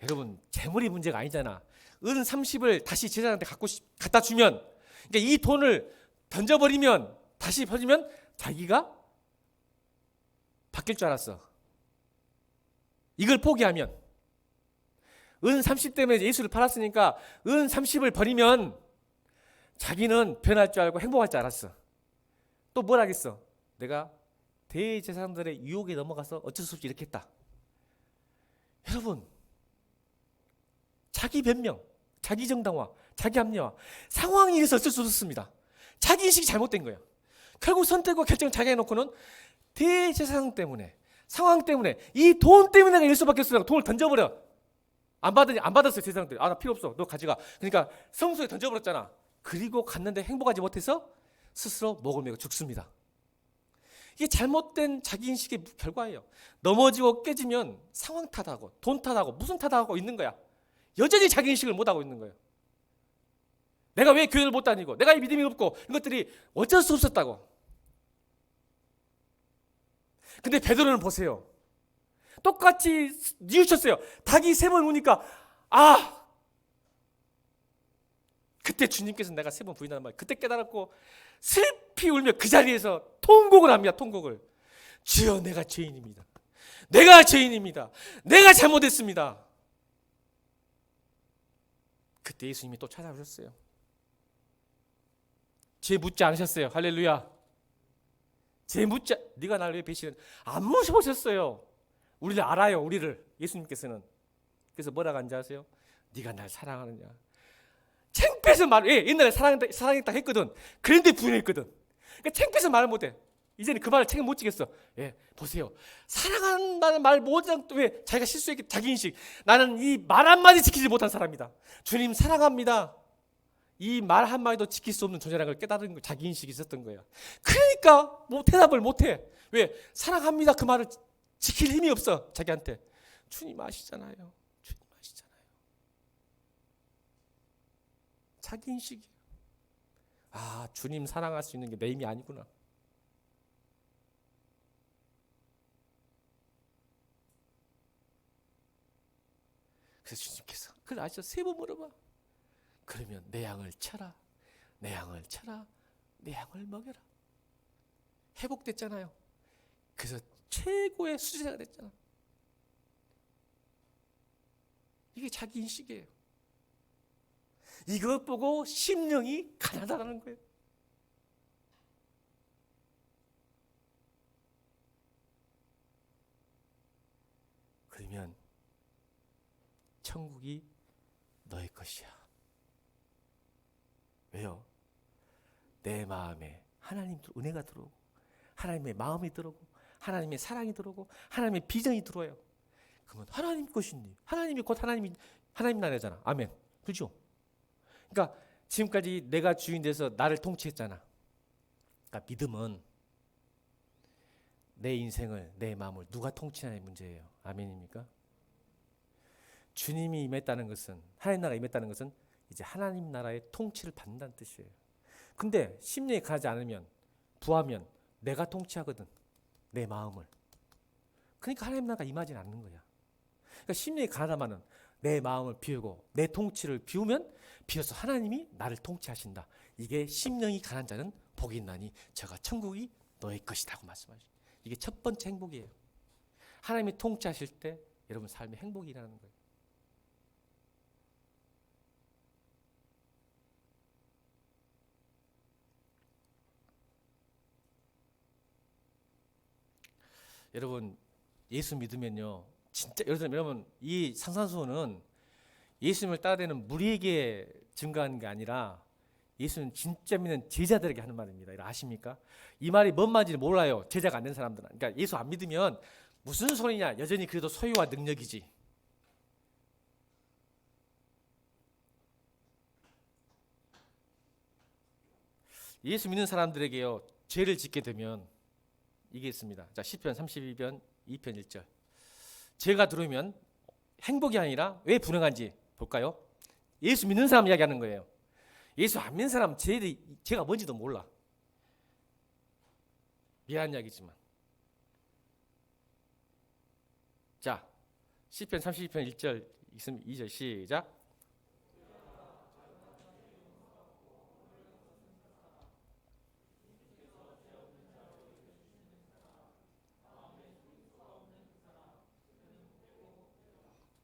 여러분 재물이 문제가 아니잖아. 은 30을 다시 제사장한테 갖다 주면, 그러니까 이 돈을 던져버리면 다시 퍼지면 자기가 바뀔 줄 알았어. 이걸 포기하면 은 30 때문에 예수를 팔았으니까 은 30을 버리면 자기는 변할 줄 알고 행복할 줄 알았어. 또 뭘 하겠어? 내가 대제사장들의 유혹에 넘어가서 어쩔 수 없이 이렇게 했다. 여러분 자기 변명, 자기 정당화, 자기 합리화, 상황이 이래서 어쩔 수 없습니다. 자기 인식이 잘못된 거예요. 결국 선택과 결정을 자기가 해놓고는 대제사장 때문에, 상황 때문에, 이 돈 때문에 내가 예수 받겠으라고 돈을 던져버려. 안 받았어요. 제사장들. 나 필요 없어. 너 가져가. 그러니까 성소에 던져버렸잖아. 그리고 갔는데 행복하지 못해서 스스로 목을 메고 죽습니다. 이게 잘못된 자기 인식의 결과예요. 넘어지고 깨지면 상황 탓하고 돈 탓하고 무슨 탓하고 있는 거야. 여전히 자기 인식을 못하고 있는 거예요. 내가 왜 교회를 못 다니고 내가 이 믿음이 없고 이것들이 어쩔 수 없었다고. 근데 베드로는 보세요. 똑같이 뉘우쳤어요. 닭이 3번 우니까 그때 주님께서 내가 3번 부인하는 말 그때 깨달았고 슬피 울며 그 자리에서 통곡을 합니다. 통곡을. 주여 내가 죄인입니다. 내가 죄인입니다. 내가 잘못했습니다. 그때 예수님이 또 찾아오셨어요. 죄 묻지 않으셨어요. 할렐루야. 죄 묻지, 네가 나를 왜 배신했냐? 안 물어보셨어요. 우리를 알아요. 우리를 예수님께서는. 그래서 뭐라고 한지 아세요? 네가 날 사랑하느냐? 창피해서 옛날에 사랑했다 했거든. 그런데 부인했거든. 그러니까 창피해서 말을 못해. 이제는 그 말을 책임 못 지겠어. 보세요. 사랑한다는 말 못하면 왜 자기가 실수했기 자기 인식. 나는 이 말 한마디 지키지 못한 사람이다. 주님 사랑합니다. 이 말 한마디도 지킬 수 없는 존재라는 걸 깨달은 거, 자기 인식이 있었던 거야. 그러니까 대답을 못해. 왜? 사랑합니다. 그 말을 지킬 힘이 없어. 자기한테. 주님 아시잖아요. 주님 아시잖아요. 자기 인식이에요. 주님 사랑할 수 있는 게 내 힘이 아니구나. 그래서 주님께서 그걸 아시죠? 3번 물어봐. 그러면 내 양을 쳐라. 내 양을 쳐라. 내 양을 먹여라. 회복됐잖아요. 그래서 최고의 수제자가 됐잖아. 이게 자기 인식이에요. 이것 보고 심령이 가난하다는 거예요. 그러면 천국이 너의 것이야. 왜요? 내 마음에 하나님 은혜가 들어오고 하나님의 마음이 들어오고 하나님의 사랑이 들어오고 하나님의 비전이 들어와요. 그러면 하나님 것이니 하나님이 곧 하나님 나라잖아. 아멘. 그렇죠? 그러니까 지금까지 내가 주인 돼서 나를 통치했잖아. 그러니까 믿음은 내 인생을 내 마음을 누가 통치하냐의 문제예요. 아멘입니까? 주님이 임했다는 것은 하나님 나라가 임했다는 것은 이제 하나님 나라의 통치를 받는다는 뜻이에요. 근데 심령이 가지 않으면 부하면 내가 통치하거든. 내 마음을. 그러니까 하나님 나라가 임하지 않는 거야. 그러니까 심령이 가하다마는 내 마음을 비우고 내 통치를 비우면 비로소 하나님이 나를 통치하신다. 이게 심령이 가난 자는 복이 있나니 저가 천국이 너의 것이라고 말씀하시죠. 이게 첫 번째 행복이에요. 하나님이 통치하실 때 여러분 삶의 행복이 일어나는 거예요. 여러분 예수 믿으면요, 진짜 여러분 이 상산수훈은 예수님을 따르는 무리에게 증거하는 게 아니라 예수는 진짜 믿는 제자들에게 하는 말입니다. 이거 아십니까? 이 말이 뭔 말인지 몰라요. 제자가 안 된 사람들은. 그러니까 예수 안 믿으면 무슨 소리냐? 여전히 그래도 소유와 능력이지. 예수 믿는 사람들에게요, 죄를 짓게 되면 이게 있습니다. 자, 시편 32편 2편 1절. 죄가 들어오면 행복이 아니라 왜 불행한지 볼까요? 예수 믿는 사람 이야기하는 거예요. 예수 안 믿는 사람 죄가 뭔지도 몰라. 미안한 이야기지만. 자, 시편 32편 1절 2절 시작.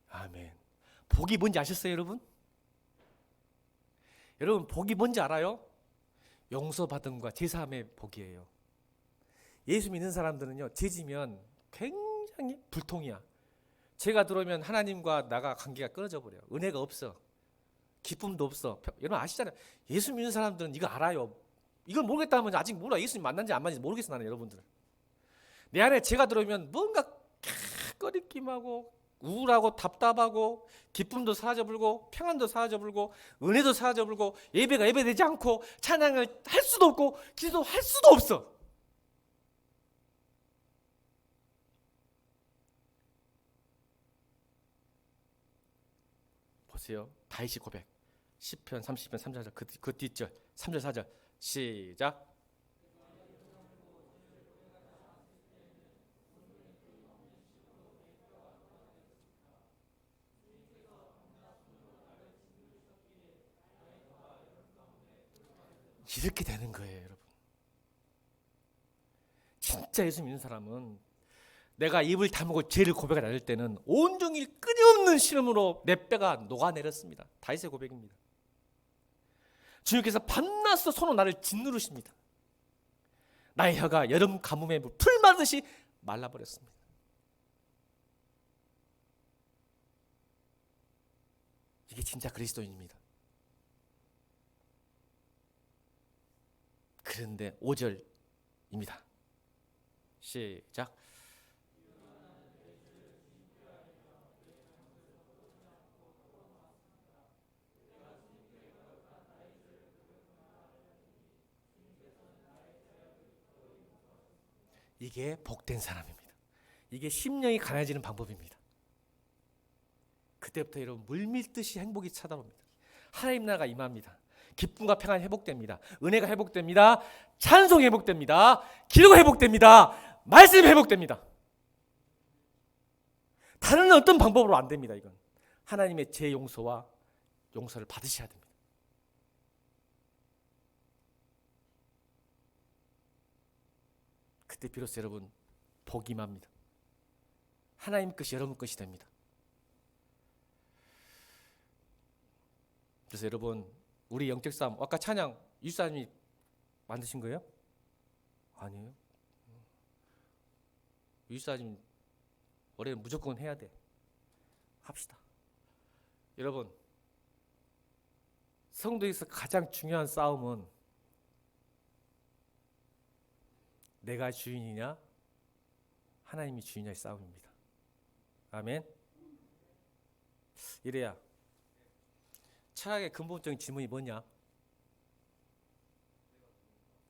아멘. 복이 뭔지 아셨어요, 여러분? 여러분 복이 뭔지 알아요? 용서받음과 제사함의 복이에요. 예수 믿는 사람들은요, 죄지면 굉장히 불통이야. 죄가 들어오면 하나님과 나가 관계가 끊어져 버려요. 은혜가 없어. 기쁨도 없어. 여러분 아시잖아요. 예수 믿는 사람들은 이거 알아요. 이걸 모르겠다 하면 아직 몰라. 예수님 만난지 안 만난지 모르겠어. 나는 여러분들. 내 안에 죄가 들어오면 뭔가 꺼리낌하고 우울하고 답답하고 기쁨도 사라져버리고 평안도 사라져버리고 은혜도 사라져버리고 예배가 예배되지 않고 찬양을 할 수도 없고 기도할 수도 없어. 보세요. 다윗이 고백. 시편 30편 3절 그 뒷절 3절 4절 시작. 이렇게 되는 거예요, 여러분. 진짜 예수 믿는 사람은 내가 입을 다물고 죄를 고백을 안 할 때는 온종일 끊임없는 신음으로 내 뼈가 녹아내렸습니다. 다윗의 고백입니다. 주님께서 밤낮으로 손으로 나를 짓누르십니다. 나의 혀가 여름 가뭄에 풀 마르듯이 말라버렸습니다. 이게 진짜 그리스도인입니다. 그런데 5절입니다. 시작. 이게 복된 사람입니다. 이게 심령이 가난해지는 방법입니다. 그때부터 여러분 물밀듯이 행복이 찾아옵니다. 하나님 나라가 임합니다. 기쁨과 평안이 회복됩니다. 은혜가 회복됩니다. 찬송이 회복됩니다. 기도가 회복됩니다. 말씀이 회복됩니다. 다른 어떤 방법으로 안 됩니다. 이건 하나님의 제 용서와 용서를 받으셔야 됩니다. 그때 비로소 여러분 복이 임합니다. 하나님 것이 여러분 것이 됩니다. 그래서 여러분 우리 영적 싸움, 아까 찬양 유사님이 만드신 거예요? 아니에요. 유사님 올해 무조건 해야 돼. 합시다. 여러분 성도에서 가장 중요한 싸움은 내가 주인이냐 하나님이 주인이냐의 싸움입니다. 아멘. 이래야 철학의 근본적인 질문이 뭐냐?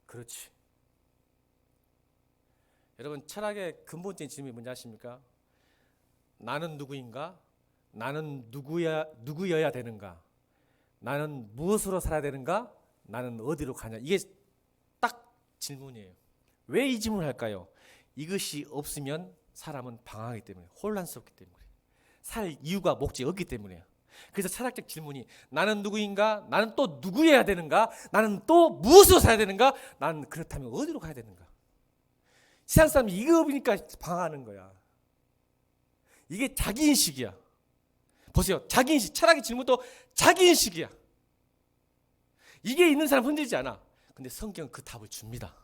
그렇지. 여러분 철학의 근본적인 질문이 뭔지 아십니까? 나는 누구인가? 나는 누구여야 되는가? 나는 무엇으로 살아야 되는가? 나는 어디로 가냐? 이게 딱 질문이에요. 왜 이 질문을 할까요? 이것이 없으면 사람은 방황하기 때문에 혼란스럽기 때문에 살 이유가 목적이 없기 때문에요. 그래서 철학적 질문이 나는 누구인가? 나는 또 누구여야 되는가? 나는 또 무엇으로 살아야 되는가? 나는 그렇다면 어디로 가야 되는가? 세상 사람이 이거 보니까 방황하는 거야. 이게 자기인식이야. 보세요. 자기인식. 철학의 질문도 자기인식이야. 이게 있는 사람 흔들지 않아. 근데 성경은 그 답을 줍니다.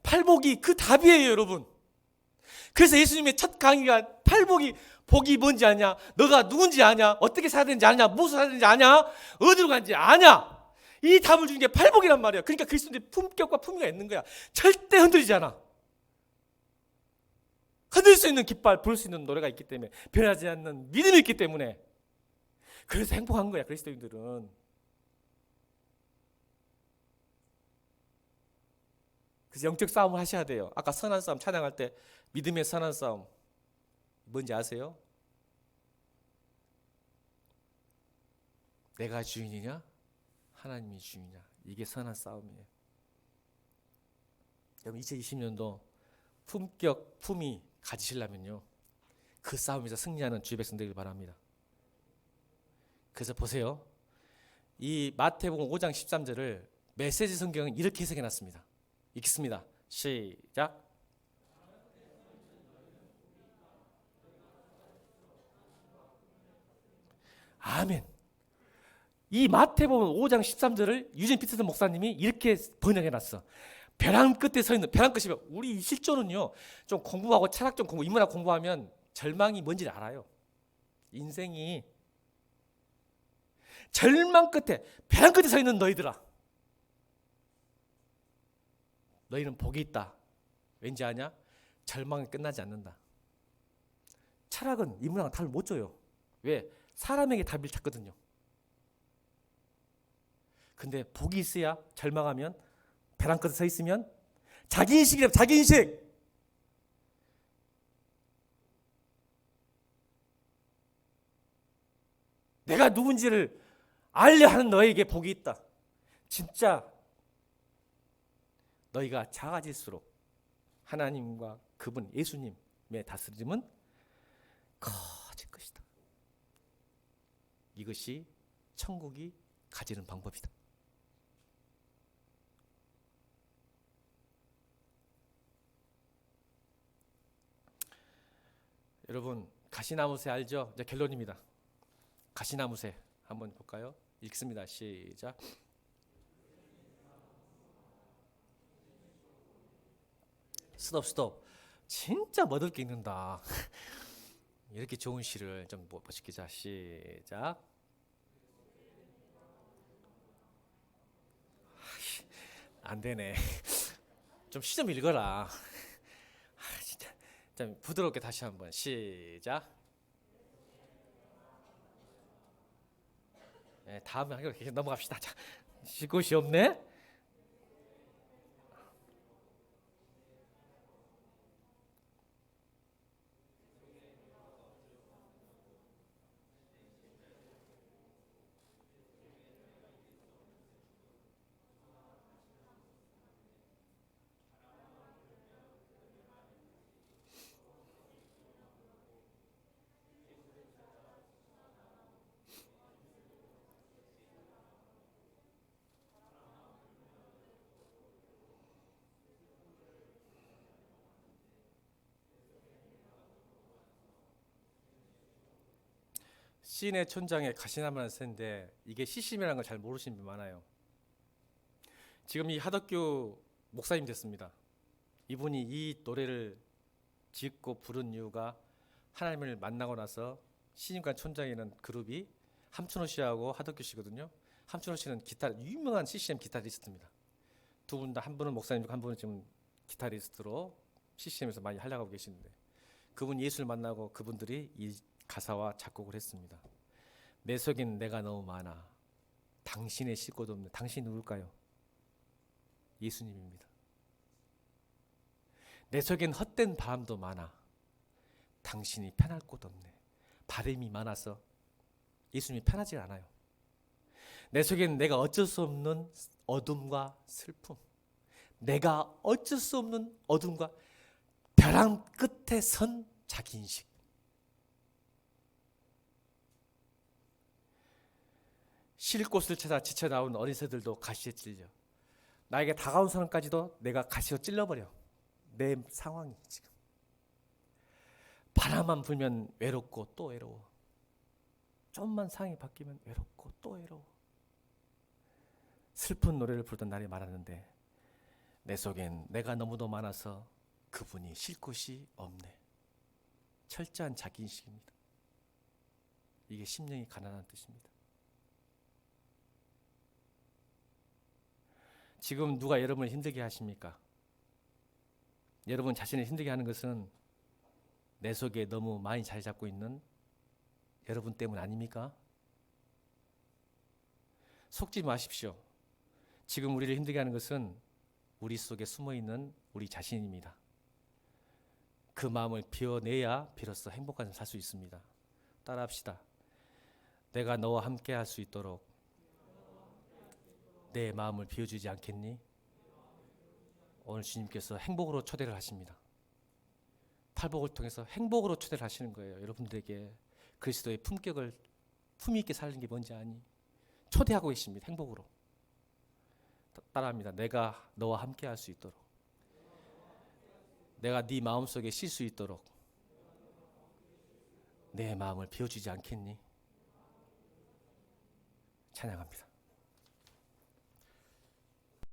팔복이 그 답이에요, 여러분. 그래서 예수님의 첫 강의가 팔복이 복이 뭔지 아냐? 너가 누군지 아냐? 어떻게 살아야 되는지 아냐? 무엇을 살아야 되는지 아냐? 어디로 가는지 아냐? 이 답을 주는 게 팔복이란 말이야. 그러니까 그리스도인의 품격과 품위가 있는 거야. 절대 흔들리지 않아. 흔들 수 있는 깃발, 부를 수 있는 노래가 있기 때문에, 변하지 않는 믿음이 있기 때문에, 그래서 행복한 거야, 그리스도인들은. 그래서 영적 싸움을 하셔야 돼요. 아까 선한 싸움 찬양할 때 믿음의 선한 싸움 뭔지 아세요? 내가 주인이냐? 하나님이 주인이냐? 이게 선한 싸움이에요. 여러분 2020년도 품격, 품위 가지시려면요, 그 싸움에서 승리하는 주의 백성 되길 바랍니다. 그래서 보세요. 이 마태복음 5장 13절을 메시지 성경은 이렇게 해석해 놨습니다. 읽겠습니다. 시작. 아멘. 이 마태복음 5장 13절을 유진 피터슨 목사님이 이렇게 번역해 놨어. 벼랑 끝에 서 있는, 벼랑 끝이면 우리 실존은요, 좀 공부하고 철학 좀 공부, 인문학 공부하면 절망이 뭔지를 알아요. 인생이 절망 끝에, 벼랑 끝에 서 있는 너희들아, 너희는 복이 있다. 왠지 아냐? 절망이 끝나지 않는다. 철학은 인문학은 답을 못 줘요. 왜? 사람에게 답을 찾거든요. 근데 복이 있어야, 절망하면, 벼랑 끝에 서 있으면, 자기인식이래요. 자기인식. 내가 누군지를 알려 하는 너에게 복이 있다. 진짜 너희가 작아질수록 하나님과 그분 예수님의 다스림은 커질 것이다. 이것이 천국이 가지는 방법이다. 여러분 가시나무새 알죠? 이제 결론입니다. 가시나무새 한번 볼까요? 읽습니다. 시작. 스톱. 진짜 멋들게 읽는다. 이렇게 좋은 시를 좀 보시기자. 시작. 안 되네. 좀 시 좀 읽어라. 진짜. 좀 부드럽게 다시 한번 시작. 네, 다음에 하기로 계속 넘어갑시다. 자, 쉴 곳이 없네. 시인의 촌장에 가시나무라는 새인데 이게 시심이라는 걸 잘 모르시는 분 많아요. 지금 이 하덕규 목사님 됐습니다. 이분이 이 노래를 짓고 부른 이유가 하나님을 만나고 나서 시인과 촌장이라는 그룹이 함춘호 씨하고 하덕규 씨거든요. 함춘호 씨는 유명한 CCM 기타리스트입니다. 두 분 다, 한 분은 목사님이고 한 분은 지금 기타리스트로 CCM에서 많이 활약하고 계시는데, 그분 예수를 만나고 그분들이 이 가사와 작곡을 했습니다. 내 속엔 내가 너무 많아. 당신의 쉴 곳 없네. 당신이 누굴까요? 예수님입니다. 내 속엔 헛된 바람도 많아. 당신이 편할 곳 없네. 바람이 많아서 예수님이 편하지 않아요. 내 속엔 내가 어쩔 수 없는 어둠과 슬픔, 내가 어쩔 수 없는 어둠과 벼랑 끝에 선 자기인식. 쉴 곳을 찾아 지쳐 나온 어린 새들도 가시에 찔려. 나에게 다가온 사람까지도 내가 가시로 찔러버려. 내 상황이 지금. 바람만 불면 외롭고 또 외로워. 좀만 상황이 바뀌면 외롭고 또 외로워. 슬픈 노래를 부르던 날이 많았는데 내 속엔 내가 너무도 많아서 그분이 쉴 곳이 없네. 철저한 자기인식입니다. 이게 심령이 가난한 뜻입니다. 지금 누가 여러분을 힘들게 하십니까? 여러분 자신을 힘들게 하는 것은 내 속에 너무 많이 자리 잡고 있는 여러분 때문 아닙니까? 속지 마십시오. 지금 우리를 힘들게 하는 것은 우리 속에 숨어있는 우리 자신입니다. 그 마음을 비워내야 비로소 행복한 삶을 살 수 있습니다. 따라합시다. 내가 너와 함께 할 수 있도록 내 마음을 비워주지 않겠니? 오늘 주님께서 행복으로 초대를 하십니다. 팔복을 통해서 행복으로 초대를 하시는 거예요. 여러분들에게 그리스도의 품격을 품위 있게 사는 게 뭔지 아니? 초대하고 계십니다. 행복으로. 따라합니다. 내가 너와 함께 할 수 있도록, 내가 네 마음속에 쉴 수 있도록 내 마음을 비워주지 않겠니? 찬양합니다.